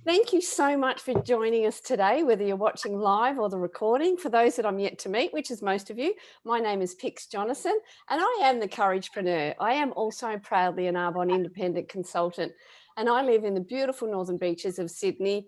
Thank you so much for joining us today, whether you're watching live or the recording. For those that I'm yet to meet, which is most of you, my name is Pix Jonasson and I am the COURAGEpreneur. I am also proudly an Arbonne Independent Consultant, and I live in the beautiful northern beaches of Sydney,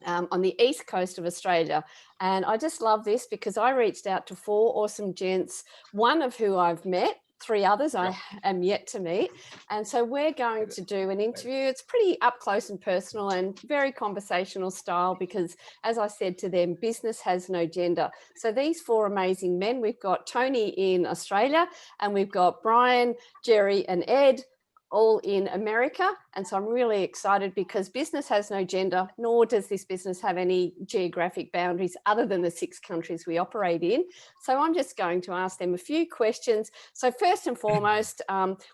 on the east coast of Australia. And I just love this because I reached out to 4 awesome gents, one of who I've met, 3 others I am yet to meet. And so we're going to do an interview. It's pretty up close and personal and very conversational style because, as I said to them, business has no gender. So these 4 amazing men, we've got Tony in Australia and we've got Brian, Jerry and Ed, all in America. And so I'm really excited because business has no gender, nor does this business have any geographic boundaries other than the 6 countries we operate in. So I'm just going to ask them a few questions. So first and foremost,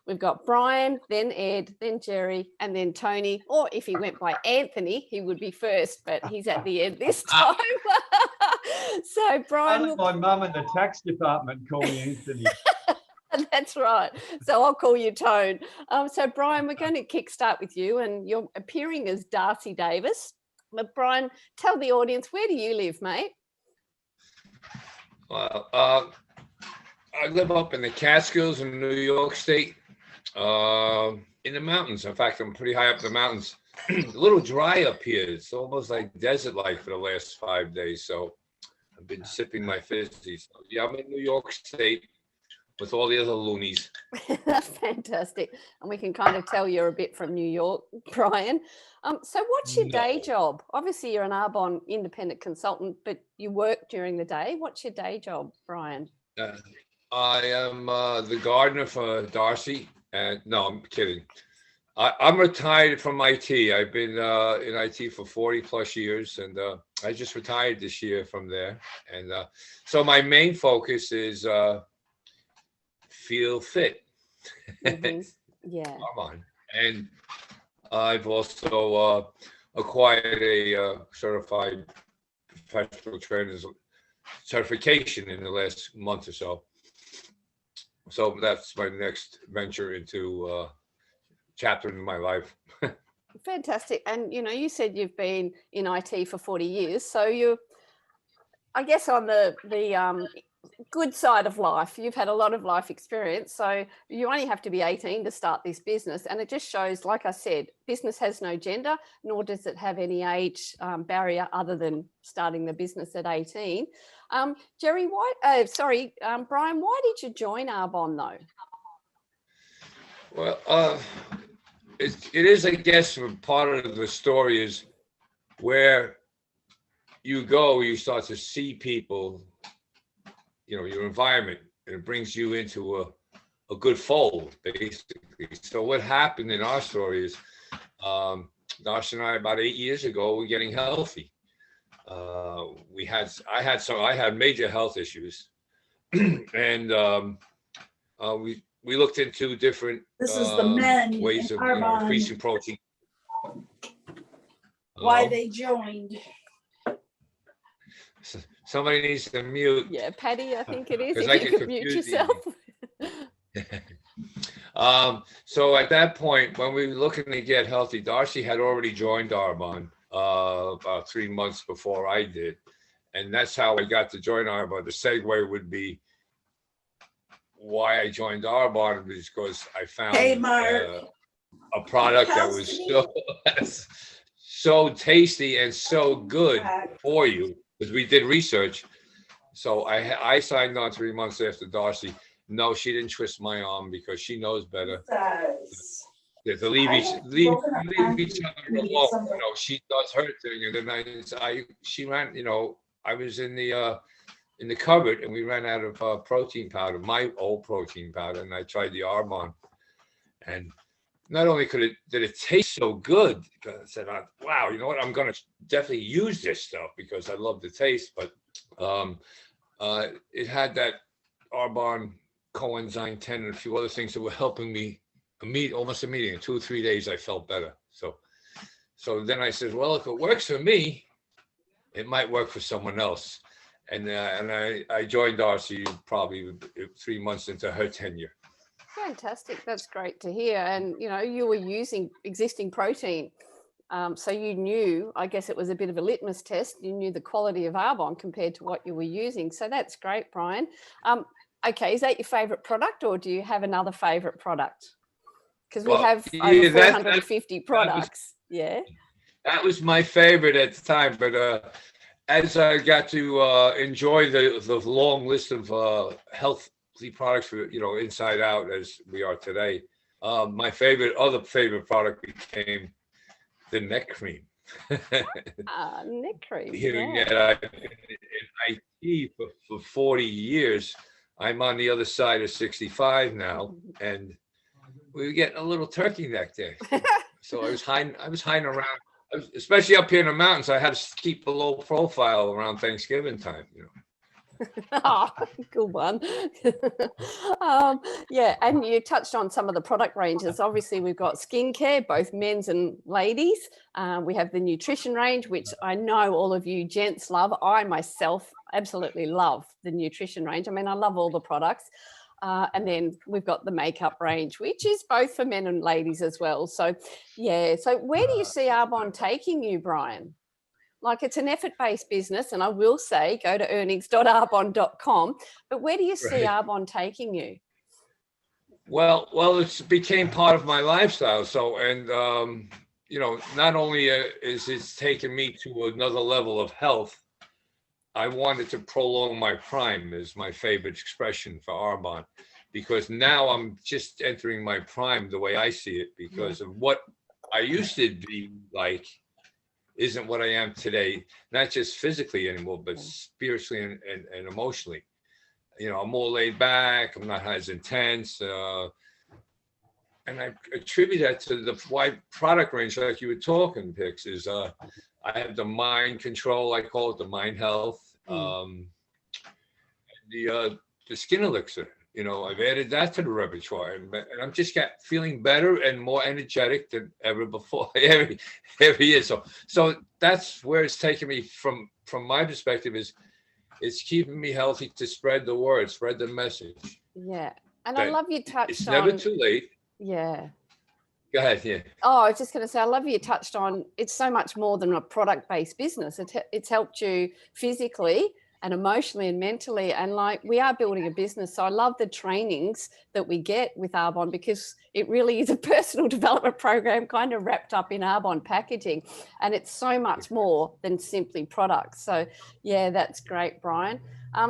we've got Brian, then Ed, then Jerry, and then Tony. Or if he went by Anthony, he would be first, but he's at the end this time. So Brian, my mum in the tax department call me Anthony. That's right. So I'll call you Tone. So Brian, we're going to kickstart with you, and you're appearing as Darcy Davis. But Brian, tell the audience, where do you live, mate? Well, I live up in the Catskills in New York State, in the mountains. In fact, I'm pretty high up in the mountains. A little dry up here. It's almost like desert-like for the last 5 days. So I've been sipping my fizzy. So yeah, I'm in New York State with all the other loonies. That's fantastic. And we can kind of tell you're a bit from New York, Brian. So what's your day job? Obviously, you're an Arbonne Independent Consultant, but you work during the day. What's your day job, Brian? I am the gardener for Darcy. And no, I'm kidding. I'm retired from IT. I've been in IT for 40 plus years, and I just retired this year from there. And so my main focus is feel fit. Mm-hmm. Yeah. Come on. And I've also acquired a certified professional trainer's certification in the last month or so. So that's my next venture into chapter in my life. Fantastic. And you said you've been in IT for 40 years, so you're, I guess, on the good side of life. You've had a lot of life experience, so you only have to be 18 to start this business, and it just shows, like I said, business has no gender, nor does it have any age barrier other than starting the business at 18. Jerry, Brian, why did you join Arbonne though? Well, it is, I guess, part of the story is where you go, you start to see people, your environment, and it brings you into a good fold, basically. So what happened in our story is, Darcy and I, about 8 years ago, we're getting healthy. I had major health issues, and we looked into different ways of increasing protein. Why they joined. Somebody needs to mute. Yeah, Patty, I think it is. If you could mute yourself. So at that point, when we were looking to get healthy, Darcy had already joined Arbonne about 3 months before I did. And that's how I got to join Arbonne. The segue would be why I joined Arbonne was because I found a product that was so tasty and so good for you. Because we did research. So I signed on 3 months after Darcy. No, she didn't twist my arm because she knows better. To leave each other alone. She does her thing, and then she ran. I was in the cupboard, and we ran out of protein powder, my old protein powder, and I tried the Arbonne, and not only did it taste so good, I said, wow, you know what? I'm going to definitely use this stuff because I love the taste. But it had that Arbonne coenzyme 10 and a few other things that were helping me almost immediately. In 2 or 3 days, I felt better. So then I said, well, if it works for me, it might work for someone else. And I joined Darcy probably 3 months into her tenure. Fantastic. That's great to hear. And, you were using existing protein So you knew, I guess it was a bit of a litmus test. You knew the quality of Arbonne compared to what you were using. So that's great, Brian. Okay, is that your favourite product, or do you have another favourite product? Because we have over 450 products. That was my favorite at the time. But as I got to enjoy the long list of healthy products for, inside out as we are today, my other favorite product became the neck cream. Neck cream. Hearing that in IT for 40 years, I'm on the other side of 65 now, and we were getting a little turkey neck there. So I was hiding around, especially up here in the mountains. I had to keep a low profile around Thanksgiving time. Oh, good one. Yeah, and you touched on some of the product ranges. Obviously, we've got skincare, both men's and ladies. We have the nutrition range, which I know all of you gents love. I myself absolutely love the nutrition range. I mean, I love all the products. And then we've got the makeup range, which is both for men and ladies as well. So, yeah. So where do you see Arbonne taking you, Brian? Like, it's an effort-based business, and I will say go to earnings.arbonne.com, but where do you see Arbonne taking you? Well, it became part of my lifestyle. So, and, not only is it taking me to another level of health, I wanted to prolong my prime, is my favorite expression for Arbonne, because now I'm just entering my prime the way I see it, because of what I used to be like isn't what I am today, not just physically anymore, but spiritually and emotionally. I'm more laid back, I'm not as intense. And I attribute that to the wide product range, like you were talking, Pix, is I have the mind control, I call it the mind health. The skin elixir, I've added that to the repertoire, and I'm just feeling better and more energetic than ever before, every year. So that's where it's taken me from my perspective, is it's keeping me healthy to spread the word, spread the message. Yeah. And I love you touched on. It's never too late. Yeah. Go ahead. Yeah. Oh, I was just going to say, I love you touched on, it's so much more than a product-based business. It's helped you physically and emotionally and mentally. And like, we are building a business. So I love the trainings that we get with Arbonne, because it really is a personal development program kind of wrapped up in Arbonne packaging. And it's so much more than simply products. So yeah, that's great, Brian.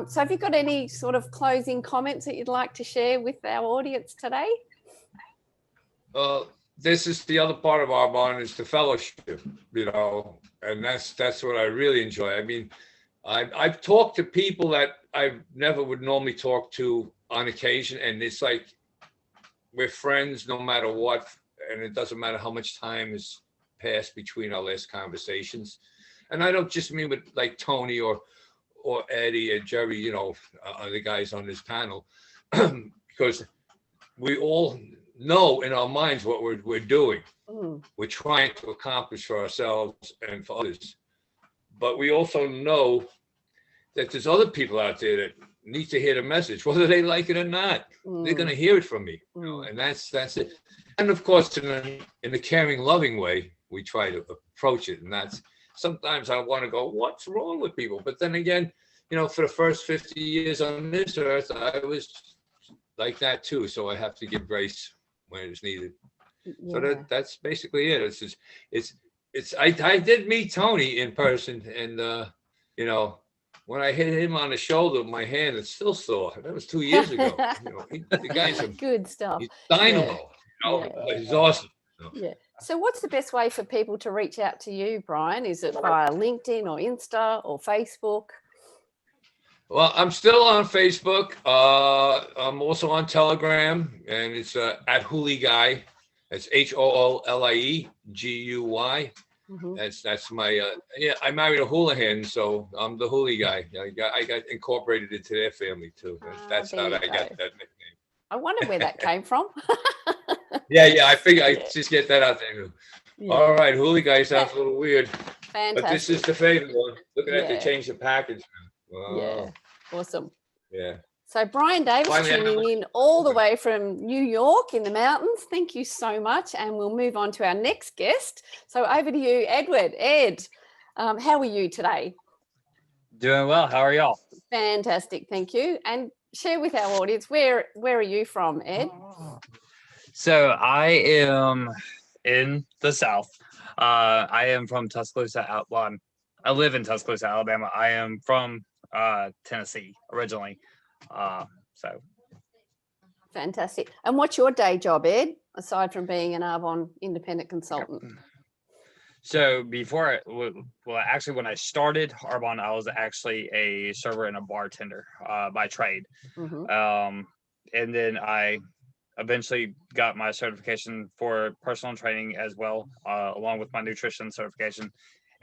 So have you got any sort of closing comments that you'd like to share with our audience today? This is the other part of Arbonne, is the fellowship, and that's what I really enjoy. I mean, I've talked to people that I never would normally talk to on occasion, and it's like we're friends no matter what, and it doesn't matter how much time has passed between our last conversations. And I don't just mean with like Tony or Eddie and Jerry, the guys on this panel, because we all know in our minds what we're doing. We're trying to accomplish for ourselves and for others. But we also know that there's other people out there that need to hear the message, whether they like it or not. They're going to hear it from me, and that's it. And of course, in a caring, loving way, we try to approach it. And that's, sometimes I want to go, what's wrong with people? But then again, for the first 50 years on this earth, I was like that too. So I have to give grace when it's needed. Yeah. So that's basically it. I did meet Tony in person, and when I hit him on the shoulder with my hand, it's still sore. That was 2 years ago. The guy's good stuff. He's dynamo. But he's awesome. Yeah. So what's the best way for people to reach out to you, Brian? Is it via LinkedIn or Insta or Facebook? Well, I'm still on Facebook. I'm also on Telegram, and it's at Hoolie Guy. It's HOOLIEGUY. That's my I married a Houlihan, so I'm the Hoolie Guy. I got incorporated into their family too. That's how I got that nickname. I wonder where that came from. Yeah. I figure I just get that out there. Yeah. All right, Hoolie Guy sounds a little weird. Fantastic. But this is the favorite one. Look at that, they changed the package. Wow. Yeah, awesome. Yeah. So Brian Davis Finally, I know tuning in all the way from New York in the mountains. Thank you so much. And we'll move on to our next guest. So over to you, Edward. Ed, how are you today? Doing well. How are y'all? Fantastic. Thank you. And share with our audience, where are you from, Ed? So I am in the South. I am from Tuscaloosa. Well, I live in Tuscaloosa, Alabama. I am from Tennessee originally. So Fantastic. And what's your day job, Ed, aside from being an Arbonne Independent Consultant? So before, well, actually, when I started Arbonne, I was actually a server and a bartender by trade. Mm-hmm. And then I eventually got my certification for personal training as well, along with my nutrition certification.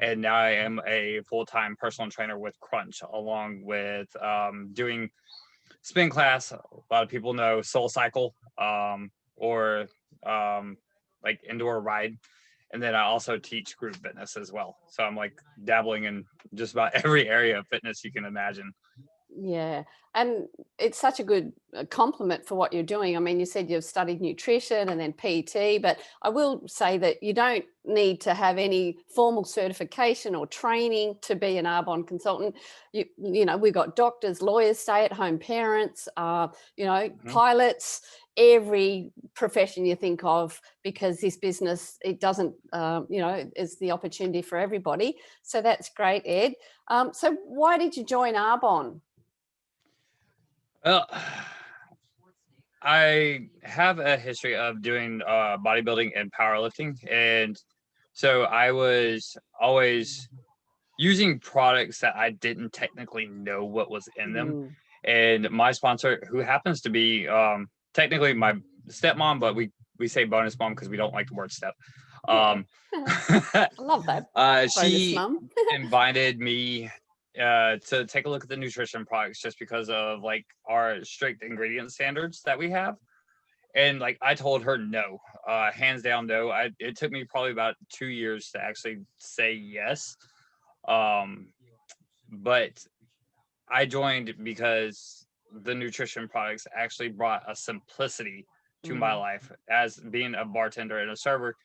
And now I am a full-time personal trainer with Crunch, along with doing spin class. A lot of people know Soul Cycle or like indoor ride. And then I also teach group fitness as well. So I'm like dabbling in just about every area of fitness you can imagine. Yeah, and it's such a good compliment for what you're doing. I mean, you said you've studied nutrition and then PT, but I will say that you don't need to have any formal certification or training to be an Arbonne consultant. You know, we've got doctors, lawyers, stay-at-home parents, pilots, every profession you think of, because this business, it doesn't, is the opportunity for everybody. So that's great, Ed. So why did you join Arbonne? Well, I have a history of doing bodybuilding and powerlifting. And so I was always using products that I didn't technically know what was in them. And my sponsor, who happens to be technically my stepmom, but we say bonus mom because we don't like the word step. I love that. She invited me to take a look at the nutrition products just because of like our strict ingredient standards that we have. And like I told her no, hands down no. It took me probably about 2 years to actually say yes. But I joined because the nutrition products actually brought a simplicity to my life. As being a bartender and a server,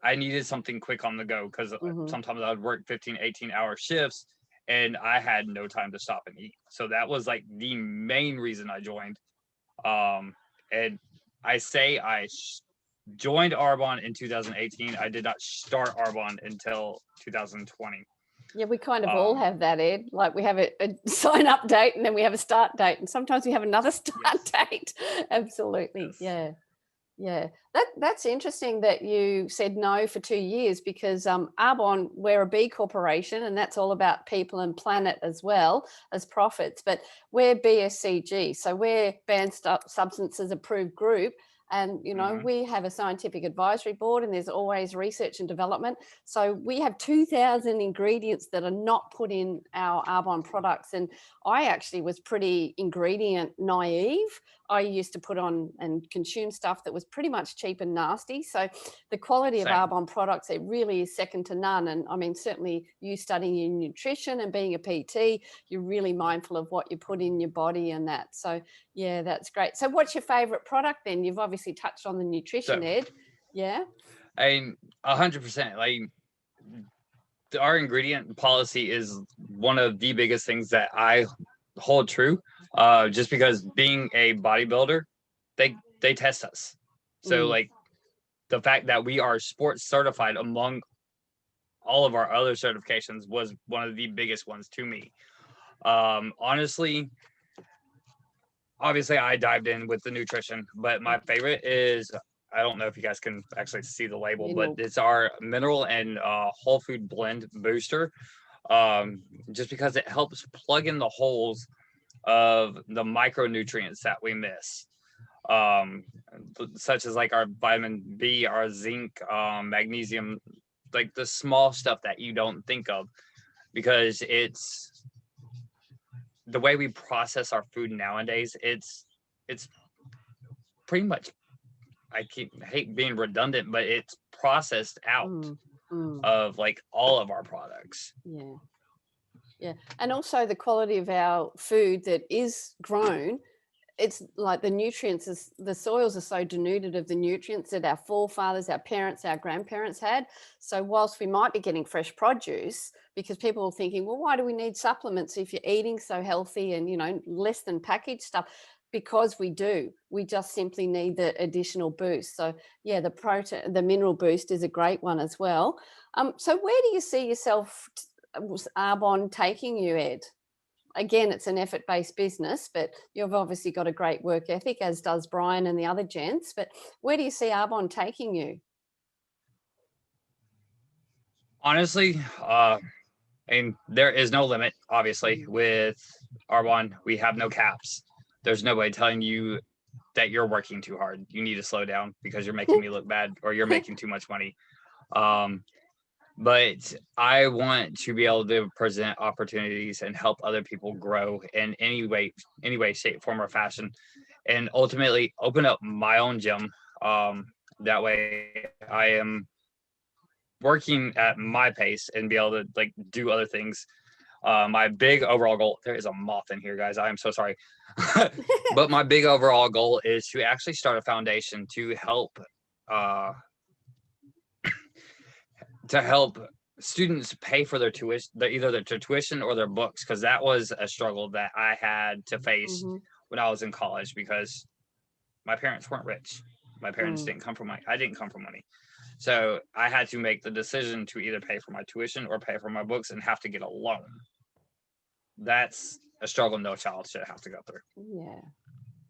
I needed something quick on the go because sometimes I would work 15, 18-hour shifts and I had no time to stop and eat. So that was like the main reason I joined. And I say I joined Arbonne in 2018. I did not start Arbonne until 2020. Yeah, we kind of all have that, Ed. Like we have a sign up date and then we have a start date, and sometimes we have another start date. Absolutely. Yes. Yeah. That's interesting that you said no for 2 years, because Arbonne, we're a B Corporation, and that's all about people and planet as well as profits. But we're BSCG, so we're Banned Substances Approved Group. And, we have a scientific advisory board, and there's always research and development. So we have 2,000 ingredients that are not put in our Arbonne products. And I actually was pretty ingredient naive. I used to put on and consume stuff that was pretty much cheap and nasty. So the quality of Arbonne products, it really is second to none. And I mean, certainly you studying in nutrition and being a PT, you're really mindful of what you put in your body and that. So yeah, that's great. So what's your favorite product then? You've obviously touched on the nutrition, Ed. Yeah. I mean, 100%. Like our ingredient policy is one of the biggest things that I hold true. Just because being a bodybuilder, they test us. So like the fact that we are sports certified among all of our other certifications was one of the biggest ones to me. Honestly, obviously I dived in with the nutrition, but my favorite is, I don't know if you guys can actually see the label, but it's our mineral and whole food blend booster. Just because it helps plug in the holes of the micronutrients that we miss, such as like our vitamin B, our zinc, magnesium, like the small stuff that you don't think of, because it's the way we process our food nowadays. It's pretty much, I hate being redundant, but it's processed out of like all of our products. Yeah. And also the quality of our food that is grown it's like the nutrients, the soils are so denuded of the nutrients that our forefathers, our parents, our grandparents had. So whilst we might be getting fresh produce, because people are thinking, well, why do we need supplements if you're eating so healthy and, you know, less than packaged stuff? Because we do. We just simply need the additional boost. So yeah, the protein, the mineral boost is a great one as well. So where do you see yourself, Arbonne, taking you, Ed? Again, it's an effort-based business, but you've obviously got a great work ethic, as does Brian and the other gents. But where do you see Arbonne taking you? Honestly, and there is no limit, obviously. With Arbonne, we have no caps. There's nobody telling you that you're working too hard. You need to slow down because you're making me look bad or you're making too much money. But I want to be able to present opportunities and help other people grow in any way, shape, form, or fashion, and ultimately open up my own gym. That way I am working at my pace and be able to like do other things. My big overall goal, there is a moth in here, guys. I am so sorry. But my big overall goal is to actually start a foundation to help students pay for their tuition, either their tuition or their books, because that was a struggle that I had to face when I was in college, because my parents weren't rich. My parents didn't come from money. I didn't come from money. So I had to make the decision to either pay for my tuition or pay for my books and have to get a loan. That's a struggle no child should have to go through. Yeah.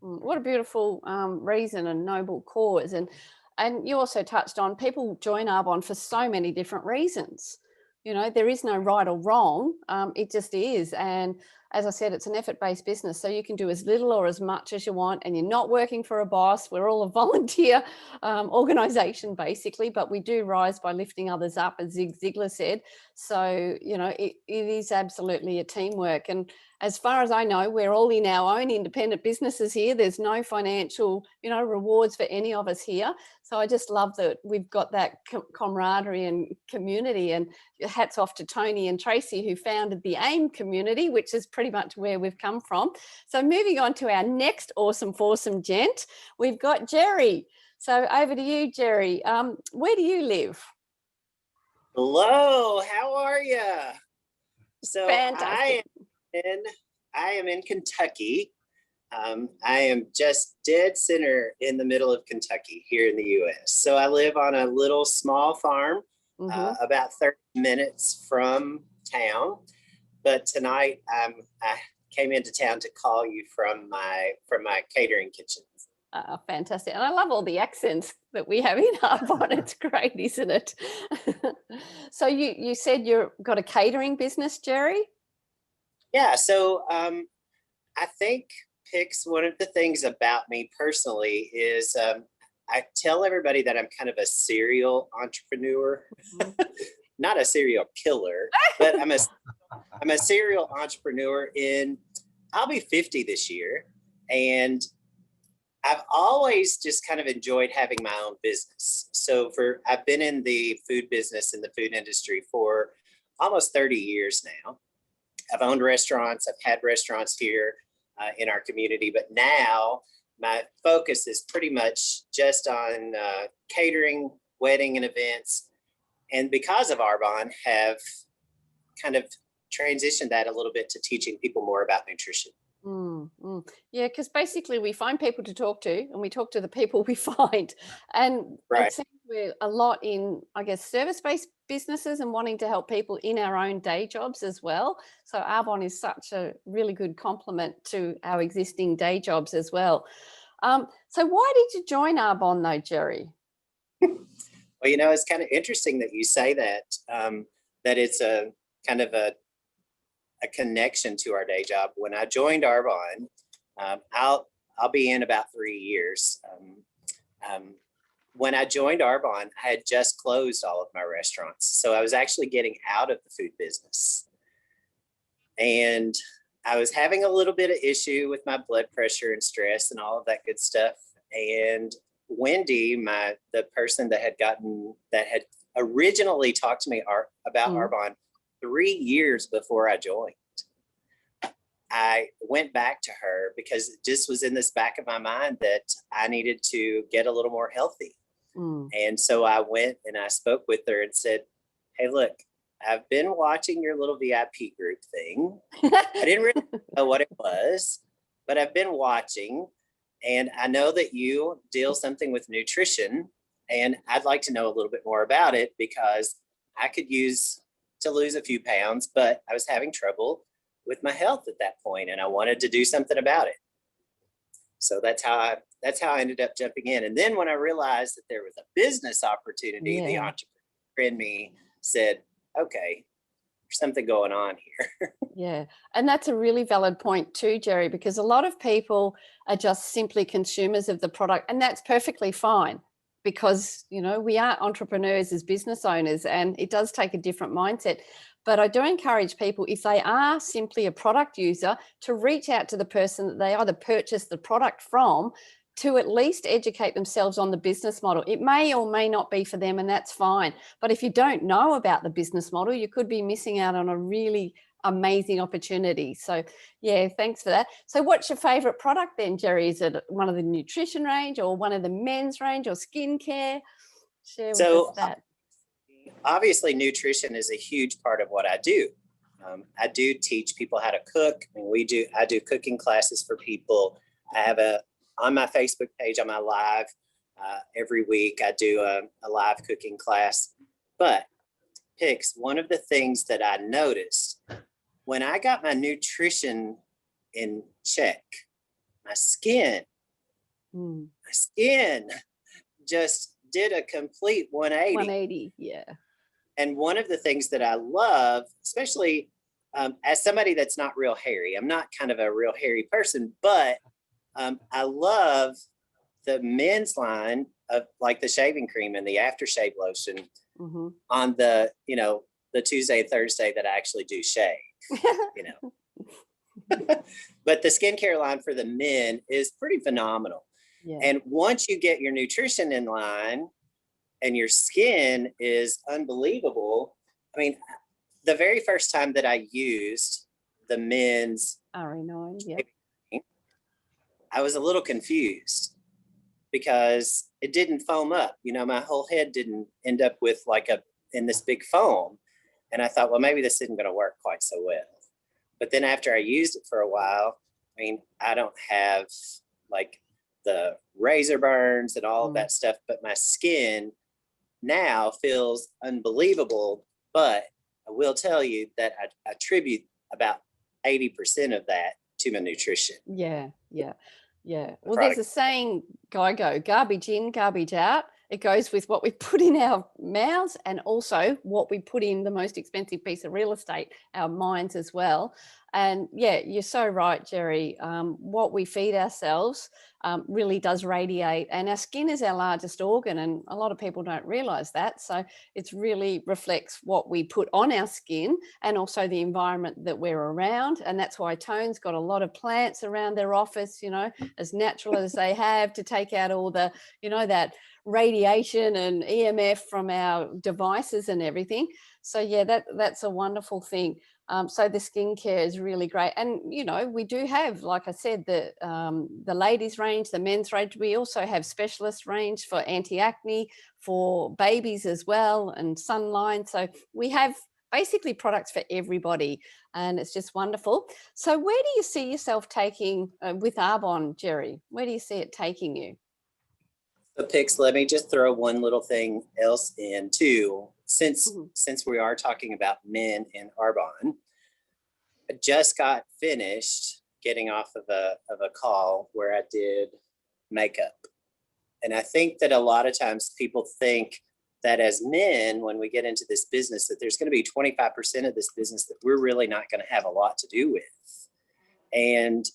What a beautiful reason and noble cause. And you also touched on people join Arbonne for so many different reasons. You know, there is no right or wrong. It just is. And as I said, it's an effort-based business. So you can do as little or as much as you want, and you're not working for a boss. We're all a volunteer organization, basically, but we do rise by lifting others up, as Zig Ziglar said. So, you know, it is absolutely a teamwork. And as far as I know, we're all in our own independent businesses here. There's no financial, you know, rewards for any of us here. So I just love that we've got that camaraderie and community. And hats off to Tony and Tracy, who founded the AIM community, which is pretty much where we've come from. So moving on to our next awesome foursome gent, we've got Jerry. So over to you, Jerry. Where do you live? Hello, how are you? So Fantastic. I am in Kentucky. I am just dead center in the middle of Kentucky here in the U.S. So I live on a little small farm, about 30 minutes from town. But tonight I came into town to call you from my catering kitchen. Fantastic. And I love all the accents that we have in Arbonne. It's great, isn't it? So you said you've got a catering business, Jerry? Yeah. So I think, Pix, one of the things about me personally is I tell everybody that I'm kind of a serial entrepreneur, not a serial killer, but I'm a serial entrepreneur. I'll be 50 this year, and I've always just kind of enjoyed having my own business. So I've been in the food business, in the food industry, for almost 30 years now. I've owned restaurants. I've had restaurants here in our community, but now my focus is pretty much just on catering, wedding, and events. And because of Arbonne, have kind of transitioned that a little bit to teaching people more about nutrition. Yeah, because basically we find people to talk to, and we talk to the people we find. And Right. it seems we're a lot in, I guess, service-based businesses and wanting to help people in our own day jobs as well. So Arbonne is such a really good complement to our existing day jobs as well. So why did you join Arbonne though, Jerry? Well, you know, it's kind of interesting that you say that, that it's a kind of a connection to our day job. When I joined Arbonne, I'll be in about 3 years. When I joined Arbonne, I had just closed all of my restaurants. So I was actually getting out of the food business. And I was having a little bit of issue with my blood pressure and stress and all of that good stuff. And Wendy, the person that had originally talked to me about Arbonne 3 years before I joined, I went back to her because it just was in this back of my mind that I needed to get a little more healthy. And so I went and I spoke with her and said, hey, look, I've been watching your little VIP group thing. I didn't really know what it was, but I've been watching, and I know that you deal something with nutrition, and I'd like to know a little bit more about it because I could use to lose a few pounds, but I was having trouble with my health at that point, and I wanted to do something about it. So that's how I ended up jumping in. And then when I realized that there was a business opportunity, the entrepreneur in me said, okay, there's something going on here. Yeah. And that's a really valid point too, Jerry, because a lot of people are just simply consumers of the product, and that's perfectly fine because, you know, we are entrepreneurs as business owners, and it does take a different mindset. But I do encourage people, if they are simply a product user, to reach out to the person that they either purchase the product from, to at least educate themselves on the business model. It may or may not be for them, and that's fine. But if you don't know about the business model, you could be missing out on a really amazing opportunity. So yeah, thanks for that. So what's your favorite product then, Jerry? Is it one of the nutrition range or one of the men's range or skincare? Share with us that. Obviously, nutrition is a huge part of what I do. I do teach people how to cook. I mean, I do cooking classes for people. I have on my Facebook page, on my live, every week, I do a live cooking class. But Pix, one of the things that I noticed when I got my nutrition in check, my skin just did a complete 180. 180, yeah. And one of the things that I love, especially as somebody that's not real hairy, I'm not kind of a real hairy person, but I love the men's line of like the shaving cream and the aftershave lotion on the Tuesday and Thursday that I actually do shave, you know. But the skincare line for the men is pretty phenomenal. Yeah. And once you get your nutrition in line and your skin is unbelievable, I mean, the very first time that I used the men's RE9, I was a little confused because it didn't foam up. You know, my whole head didn't end up with in this big foam. And I thought, well, maybe this isn't going to work quite so well. But then after I used it for a while, I mean, I don't have like the razor burns and all of that stuff, but my skin now feels unbelievable. But I will tell you that I attribute about 80% of that to my nutrition. Yeah. Well, there's a saying, garbage in, garbage out. It goes with what we put in our mouths and also what we put in the most expensive piece of real estate, our minds as well. And yeah, you're so right, Jerry. What we feed ourselves really does radiate, and our skin is our largest organ, and a lot of people don't realize that. So it really reflects what we put on our skin and also the environment that we're around. And that's why Tone's got a lot of plants around their office, you know, as natural as they have, to take out all the, you know, that radiation and EMF from our devices and everything. So yeah, that's a wonderful thing. So the skincare is really great. And, you know, we do have, like I said, the ladies range, the men's range. We also have specialist range for anti-acne, for babies as well, and sunline. So we have basically products for everybody, and it's just wonderful. So where do you see yourself taking with Arbonne, Jerry? Where do you see it taking you? So Pix, let me just throw one little thing else in too. Since we are talking about men in Arbonne, I just got finished getting off of a call where I did makeup. And I think that a lot of times people think that as men, when we get into this business, that there's going to be 25% of this business that we're really not going to have a lot to do with. And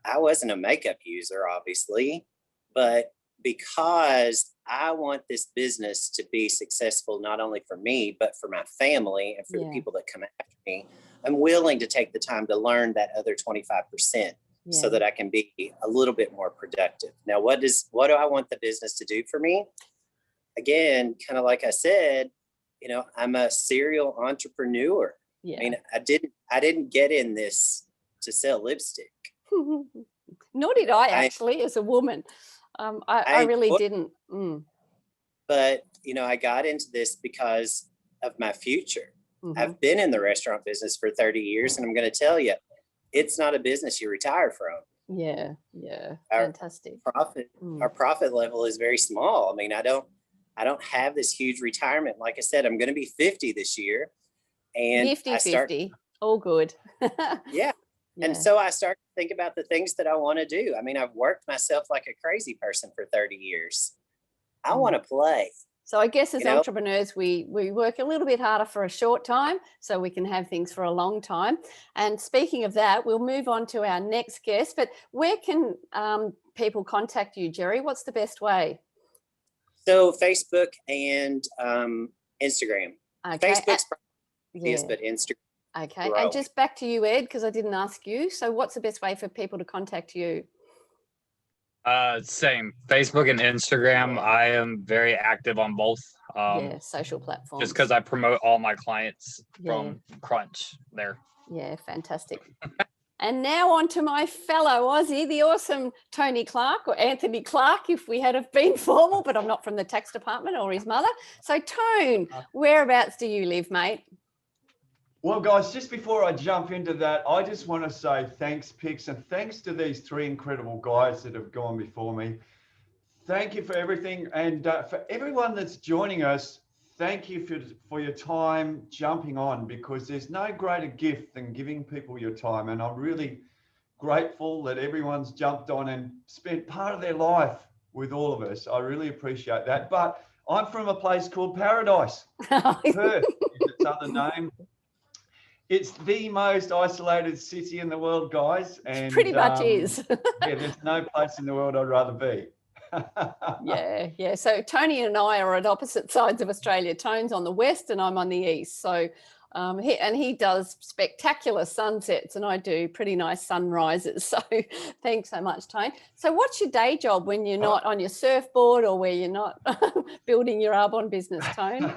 I wasn't a makeup user, obviously, but because I want this business to be successful, not only for me, but for my family and for the people that come after me, I'm willing to take the time to learn that other 25% so that I can be a little bit more productive. Now, what do I want the business to do for me? Again, kind of like I said, you know, I'm a serial entrepreneur. I mean, I didn't get in this to sell lipstick. Nor did I actually, as a woman. I really didn't. But, you know, I got into this because of my future. Mm-hmm. I've been in the restaurant business for 30 years, and I'm going to tell you, it's not a business you retire from. Yeah, fantastic. Our profit level is very small. I mean, I don't have this huge retirement. Like I said, I'm going to be 50 this year, and 50-50, all good. Yeah. And so I start to think about the things that I want to do. I mean, I've worked myself like a crazy person for 30 years. I want to play. So I guess as entrepreneurs, we work a little bit harder for a short time so we can have things for a long time. And speaking of that, we'll move on to our next guest. But where can people contact you, Jerry? What's the best way? So Facebook and Instagram. Okay. Facebook's easiest, but Instagram. Okay. And just back to you, Ed, because I didn't ask you. So what's the best way for people to contact you? Same. Facebook and Instagram. I am very active on both. Social platforms. Just because I promote all my clients from Crunch there. Yeah, fantastic. And now on to my fellow Aussie, the awesome Tony Clark, or Anthony Clark, if we had have been formal, but I'm not from the tax department or his mother. So Tone, whereabouts do you live, mate? Well, guys, just before I jump into that, I just want to say thanks, Pix, and thanks to these three incredible guys that have gone before me. Thank you for everything. And for everyone that's joining us, thank you for your time jumping on, because there's no greater gift than giving people your time. And I'm really grateful that everyone's jumped on and spent part of their life with all of us. I really appreciate that. But I'm from a place called Paradise, Perth is its other name. It's the most isolated city in the world, guys. And pretty much is. Yeah, there's no place in the world I'd rather be. Yeah. So Tony and I are at opposite sides of Australia. Tone's on the west and I'm on the east. So he does spectacular sunsets and I do pretty nice sunrises. So thanks so much, Tone. So what's your day job when you're not on your surfboard or where you're not building your Arbonne business, Tone?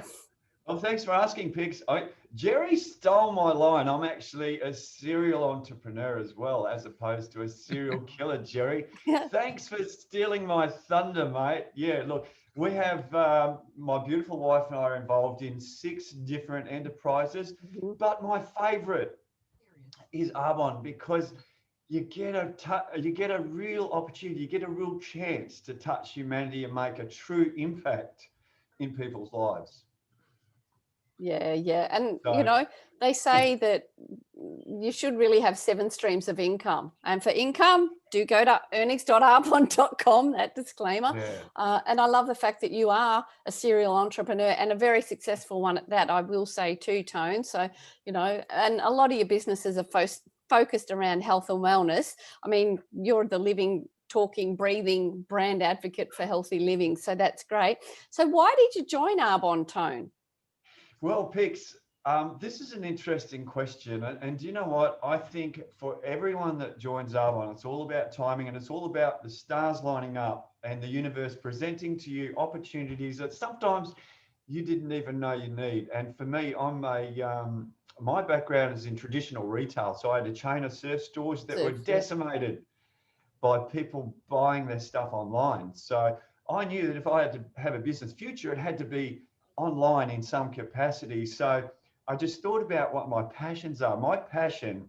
Well, thanks for asking, Pix. Jerry stole my line. I'm actually a serial entrepreneur as well, as opposed to a serial killer, Jerry. Thanks for stealing my thunder, mate. Yeah, look, we have my beautiful wife and I are involved in 6 different enterprises, but my favorite is Arbonne, because you get a real opportunity, you get a real chance to touch humanity and make a true impact in people's lives. Yeah. And, you know, they say that you should really have 7 streams of income. And for income, do go to earnings.arbonne.com, that disclaimer. And I love the fact that you are a serial entrepreneur and a very successful one at that, I will say too, Tone. So, you know, and a lot of your businesses are focused around health and wellness. I mean, you're the living, talking, breathing brand advocate for healthy living. So that's great. So why did you join Arbonne, Tone? Well, Pix, this is an interesting question. And you know what? I think for everyone that joins Arbonne, it's all about timing and it's all about the stars lining up and the universe presenting to you opportunities that sometimes you didn't even know you need. And for me, my background is in traditional retail. So I had a chain of surf stores that were decimated by people buying their stuff online. So I knew that if I had to have a business future, it had to be online in some capacity. So I just thought about what my passions are. My passion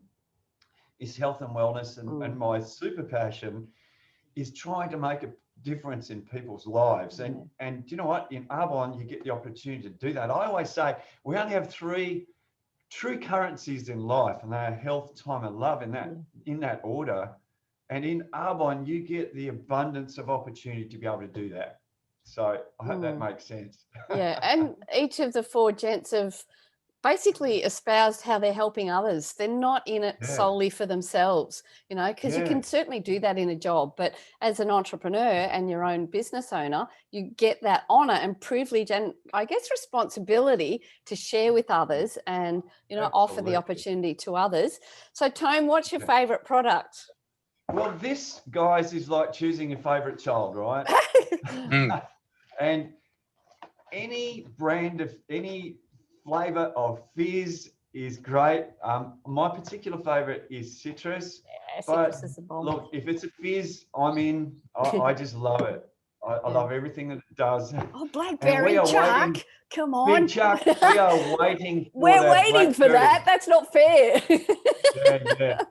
is health and wellness, and my super passion is trying to make a difference in people's lives. And you know what? In Arbonne, you get the opportunity to do that. I always say we only have 3 true currencies in life, and they are health, time, and love, in that order. And in Arbonne, you get the abundance of opportunity to be able to do that. So I hope that makes sense. Yeah, and each of the 4 gents have basically espoused how they're helping others. They're not in it solely for themselves, you know, because you can certainly do that in a job. But as an entrepreneur and your own business owner, you get that honor and privilege and I guess responsibility to share with others and, you know, offer the opportunity to others. So Tone, what's your favorite product? Well, this, guys, is like choosing your favorite child, right? And any brand of any flavor of fizz, is great. My particular favorite is citrus. Yeah, But citrus is a bomb. look, if it's a fizz, I'm in. I just love it. I Yeah. love everything that it does. Oh, And blackberry, we are Chuck. waiting, Come on. Big Chuck, we are waiting for We're that waiting for blackberry. that. That's not fair. Yeah.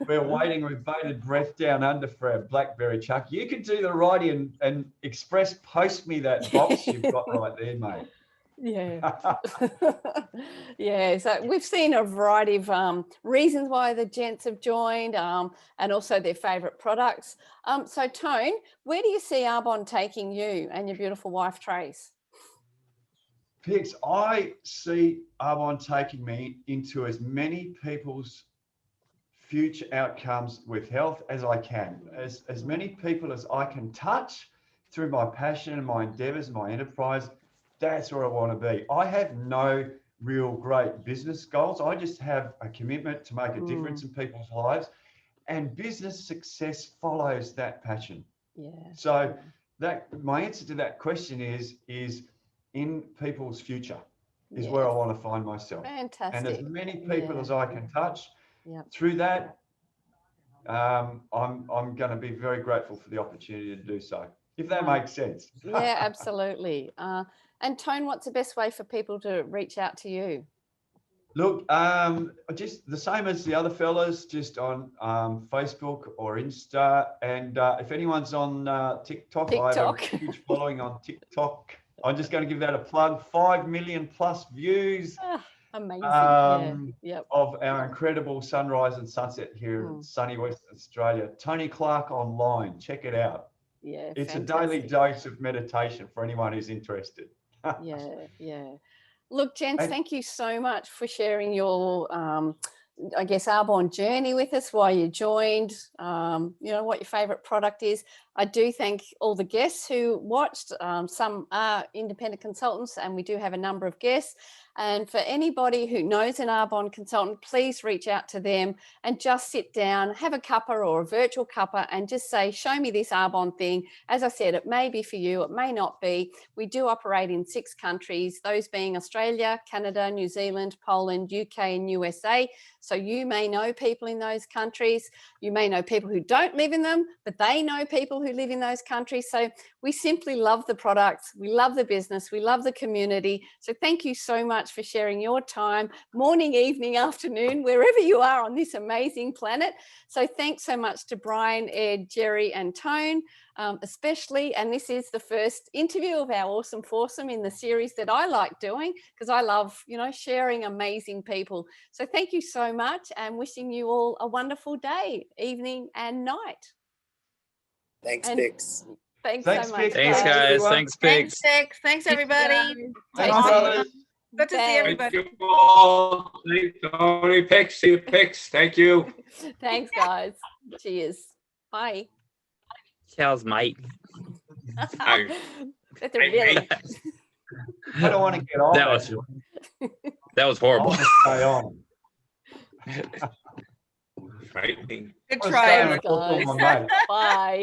We're waiting with bated breath down under for our blackberry, Chuck. You can do the righty and express post me that box you've got right there, mate. Yeah. Yeah, so we've seen a variety of reasons why the gents have joined, and also their favorite products. So Tone, where do you see Arbonne taking you and your beautiful wife Trace? Pix, I see Arbonne taking me into as many people's future outcomes with health as I can, as many people as I can touch through my passion and my endeavors, my enterprise. That's where I want to be. I have no real great business goals. I just have a commitment to make a difference in people's lives, and business success follows that passion. Yeah. So that my answer to that question is in people's future is where I want to find myself. Fantastic. And as many people as I can touch through that, I'm going to be very grateful for the opportunity to do so, if that makes sense. Yeah, absolutely. And Tone, what's the best way for people to reach out to you? Look, just the same as the other fellas, just on Facebook or Insta. And if anyone's on TikTok, I have a huge following on TikTok. I'm just going to give that a plug. 5 million plus views. Amazing. Of our incredible sunrise and sunset here in sunny Western Australia. Tony Clark Online. Check it out. Yeah, it's fantastic. A daily dose of meditation for anyone who's interested. Yeah. Look, gents, thank you so much for sharing your, I guess, Arbonne journey with us, why you joined, you know, what your favourite product is. I do thank all the guests who watched. Some are independent consultants, and we do have a number of guests. And for anybody who knows an Arbonne consultant, please reach out to them and just sit down, have a cuppa or a virtual cuppa and just say, show me this Arbonne thing. As I said, it may be for you, it may not be. We do operate in 6 countries, those being Australia, Canada, New Zealand, Poland, UK and USA. So you may know people in those countries. You may know people who don't live in them, but they know people who live in those countries. So we simply love the products. We love the business. We love the community. So thank you so much for sharing your time, morning, evening, afternoon, wherever you are on this amazing planet. So thanks so much to Brian, Ed, Jerry and Tone, especially. And this is the first interview of our awesome foursome in the series that I like doing, because I love, you know, sharing amazing people. So thank you so much, and wishing you all a wonderful day, evening and night. Thanks, Pix. Thanks so much. Thanks, guys. Thanks, Pix. Thanks, everybody. Thanks, brothers. Good to see everybody. Thank you all. Thanks, Tony. Pix. See you, Pix. Thank you. Thanks, guys. Cheers. Bye. Cheers, mate. That's a really... I don't want to get on. That was horrible. I want to stay on. Right. Good try. Bye.